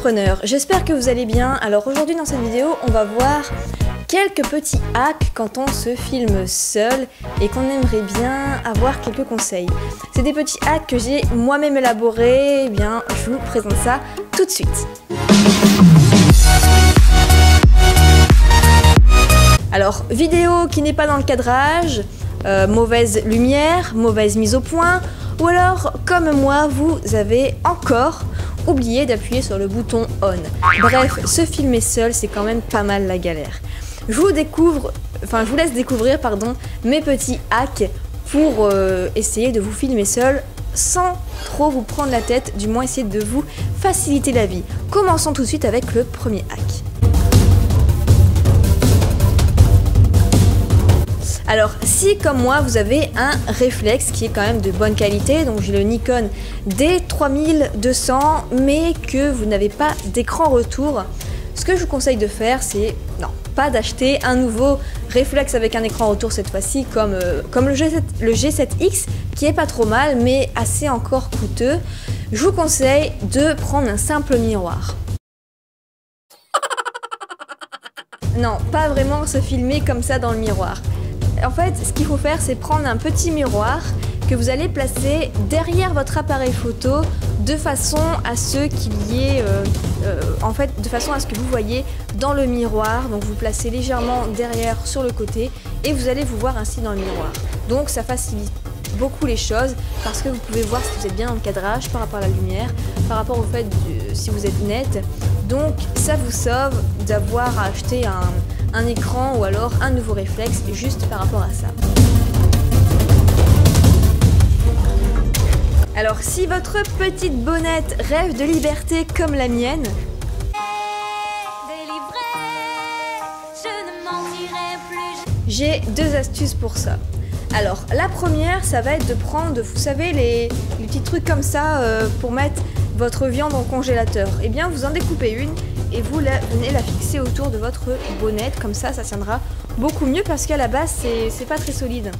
entrepreneurs, j'espère que vous allez bien. Alors aujourd'hui dans cette vidéo, on va voir quelques petits hacks quand on se filme seul et qu'on aimerait bien avoir quelques conseils. C'est des petits hacks que j'ai moi-même élaborés, eh bien je vous présente ça tout de suite. Alors, vidéo qui n'est pas dans le cadrage, mauvaise lumière, mauvaise mise au point, ou alors, comme moi, vous avez encore oublié d'appuyer sur le bouton on. Bref, se filmer seul, c'est quand même pas mal la galère. Je vous laisse découvrir mes petits hacks pour essayer de vous filmer seul sans trop vous prendre la tête, du moins essayer de vous faciliter la vie. Commençons tout de suite avec le premier hack. Alors, si comme moi vous avez un réflexe qui est quand même de bonne qualité, donc j'ai le Nikon D3200, mais que vous n'avez pas d'écran retour, ce que je vous conseille de faire, c'est pas d'acheter un nouveau réflexe avec un écran retour cette fois-ci, comme le G7X, qui est pas trop mal, mais assez encore coûteux. Je vous conseille de prendre un simple miroir. Non, pas vraiment se filmer comme ça dans le miroir. En fait, ce qu'il faut faire, c'est prendre un petit miroir que vous allez placer derrière votre appareil photo de façon à ce qu'il y ait, de façon à ce que vous voyez dans le miroir. Donc vous placez légèrement derrière sur le côté et vous allez vous voir ainsi dans le miroir. Donc ça facilite beaucoup les choses parce que vous pouvez voir si vous êtes bien dans le cadrage par rapport à la lumière, par rapport au fait si vous êtes net. Donc ça vous sauve d'avoir à acheter un écran ou alors un nouveau réflexe juste par rapport à ça. Alors si votre petite bonnette rêve de liberté comme la mienne, j'ai deux astuces pour ça. Alors la première, ça va être de prendre, vous savez, les petits trucs comme ça pour mettre votre viande au congélateur. Et bien vous en découpez une et vous venez la fixer autour de votre bonnette, comme ça tiendra beaucoup mieux parce qu'à la base c'est pas très solide.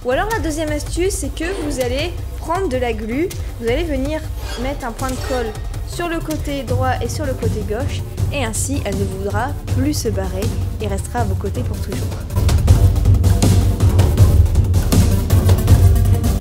Ou alors la deuxième astuce, c'est que vous allez prendre de la glu, vous allez venir mettre un point de colle sur le côté droit et sur le côté gauche et ainsi elle ne voudra plus se barrer et restera à vos côtés pour toujours.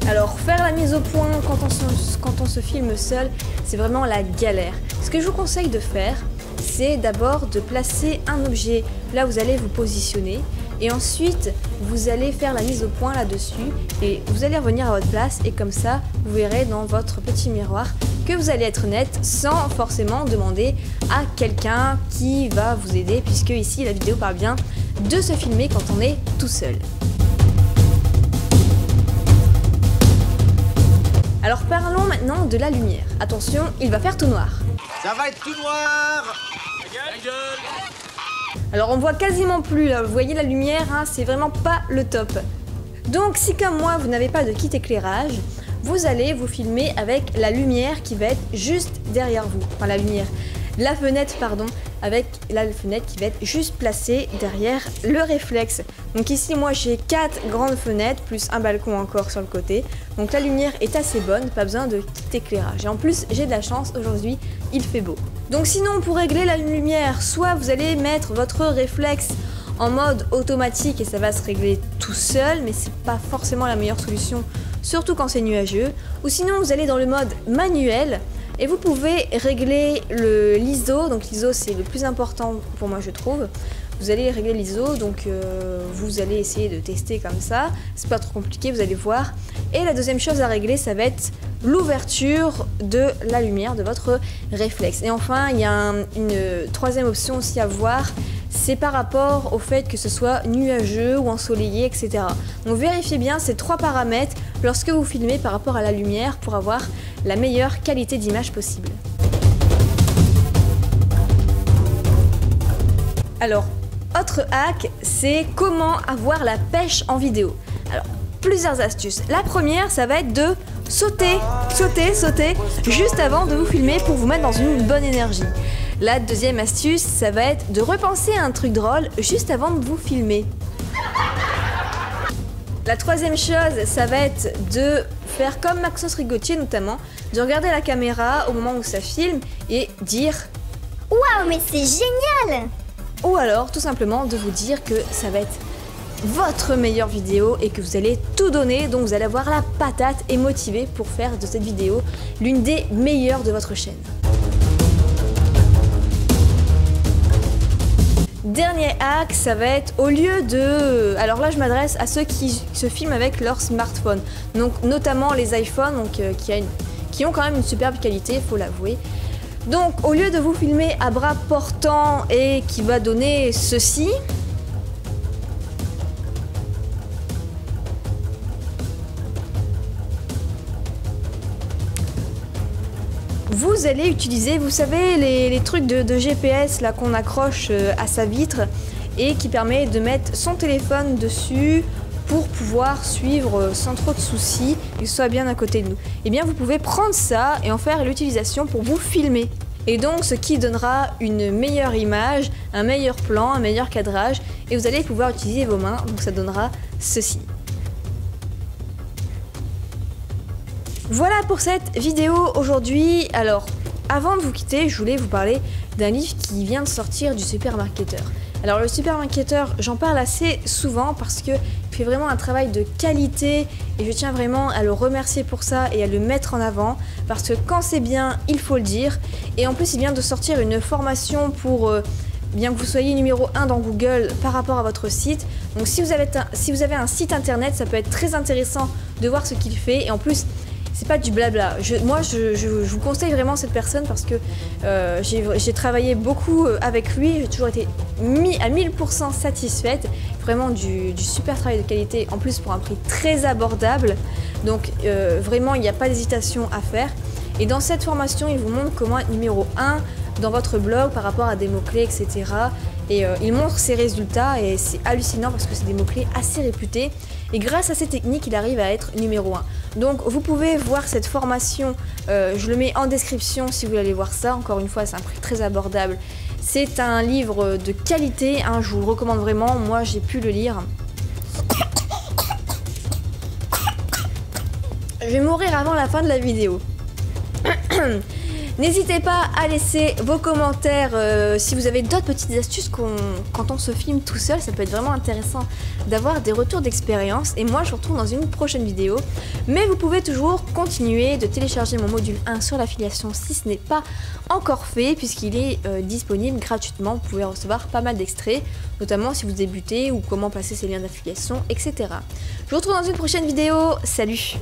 Alors faire la mise au point quand on se filme seul, c'est vraiment la galère. Ce que je vous conseille de faire, c'est d'abord de placer un objet là où vous allez vous positionner et ensuite vous allez faire la mise au point là-dessus et vous allez revenir à votre place et comme ça vous verrez dans votre petit miroir que vous allez être net sans forcément demander à quelqu'un qui va vous aider, puisque ici la vidéo parle bien de se filmer quand on est tout seul. Alors parlons maintenant de la lumière. Attention, il va faire tout noir. Ça va être tout noir. Ta gueule. Alors on voit quasiment plus là, vous voyez la lumière, hein, c'est vraiment pas le top. Donc si comme moi vous n'avez pas de kit éclairage, vous allez vous filmer avec la lumière qui va être juste derrière vous. Enfin la fenêtre avec la fenêtre qui va être juste placée derrière le réflexe. Donc ici moi j'ai 4 grandes fenêtres plus un balcon encore sur le côté. Donc la lumière est assez bonne, pas besoin de kit éclairage. Et en plus j'ai de la chance, aujourd'hui il fait beau. Donc sinon pour régler la lumière, soit vous allez mettre votre réflexe en mode automatique et ça va se régler tout seul, mais c'est pas forcément la meilleure solution, surtout quand c'est nuageux. Ou sinon vous allez dans le mode manuel. Et vous pouvez régler l'ISO, donc l'ISO c'est le plus important pour moi je trouve. Vous allez régler l'ISO, donc vous allez essayer de tester comme ça, c'est pas trop compliqué, vous allez voir. Et la deuxième chose à régler, ça va être l'ouverture de la lumière de votre réflexe. Et enfin, il y a une troisième option aussi à voir, c'est par rapport au fait que ce soit nuageux ou ensoleillé, etc. Donc vérifiez bien ces 3 paramètres lorsque vous filmez par rapport à la lumière pour avoir la meilleure qualité d'image possible. Alors, autre hack, c'est comment avoir la pêche en vidéo. Alors, plusieurs astuces. La première, ça va être de sauter juste avant de vous filmer pour vous mettre dans une bonne énergie. La deuxième astuce, ça va être de repenser à un truc drôle juste avant de vous filmer. La troisième chose, ça va être de faire comme Maxence Rigotier notamment, de regarder la caméra au moment où ça filme et dire Waouh, mais c'est génial! Ou alors tout simplement de vous dire que ça va être votre meilleure vidéo et que vous allez tout donner, donc vous allez avoir la patate et motivé pour faire de cette vidéo l'une des meilleures de votre chaîne. Dernier hack, ça va être au lieu de... Alors là je m'adresse à ceux qui se filment avec leur smartphone, donc notamment les iPhones, donc, qui ont quand même une superbe qualité, faut l'avouer. Donc au lieu de vous filmer à bras portants et qui va donner ceci, vous allez utiliser, vous savez, les trucs de GPS là qu'on accroche à sa vitre et qui permet de mettre son téléphone dessus pour pouvoir suivre sans trop de soucis et que ce soit bien à côté de nous. Et bien vous pouvez prendre ça et en faire l'utilisation pour vous filmer. Et donc ce qui donnera une meilleure image, un meilleur plan, un meilleur cadrage et vous allez pouvoir utiliser vos mains, donc ça donnera ceci. Voilà pour cette vidéo aujourd'hui. Alors, avant de vous quitter, je voulais vous parler d'un livre qui vient de sortir du Supermarketeur. Alors le Supermarketeur, j'en parle assez souvent parce qu'il fait vraiment un travail de qualité et je tiens vraiment à le remercier pour ça et à le mettre en avant parce que quand c'est bien, il faut le dire. Et en plus, il vient de sortir une formation pour... bien que vous soyez numéro 1 dans Google par rapport à votre site. Donc si vous avez un site internet, ça peut être très intéressant de voir ce qu'il fait et en plus c'est pas du blabla. Moi je vous conseille vraiment cette personne parce que j'ai travaillé beaucoup avec lui, j'ai toujours été à 1000% satisfaite. Vraiment du super travail de qualité en plus pour un prix très abordable. Donc vraiment il n'y a pas d'hésitation à faire. Et dans cette formation il vous montre comment être numéro 1 dans votre blog par rapport à des mots-clés, etc. Et il montre ses résultats et c'est hallucinant parce que c'est des mots-clés assez réputés. Et grâce à ces techniques, il arrive à être numéro 1. Donc vous pouvez voir cette formation, je le mets en description si vous voulez aller voir ça. Encore une fois, c'est un prix très abordable. C'est un livre de qualité, hein, je vous le recommande vraiment. Moi, j'ai pu le lire. Je vais mourir avant la fin de la vidéo. N'hésitez pas à laisser vos commentaires si vous avez d'autres petites astuces quand on se filme tout seul, ça peut être vraiment intéressant d'avoir des retours d'expérience. Et moi je vous retrouve dans une prochaine vidéo. Mais vous pouvez toujours continuer de télécharger mon module 1 sur l'affiliation si ce n'est pas encore fait, puisqu'il est disponible gratuitement. Vous pouvez recevoir pas mal d'extraits, notamment si vous débutez ou comment passer ces liens d'affiliation, etc. Je vous retrouve dans une prochaine vidéo. Salut!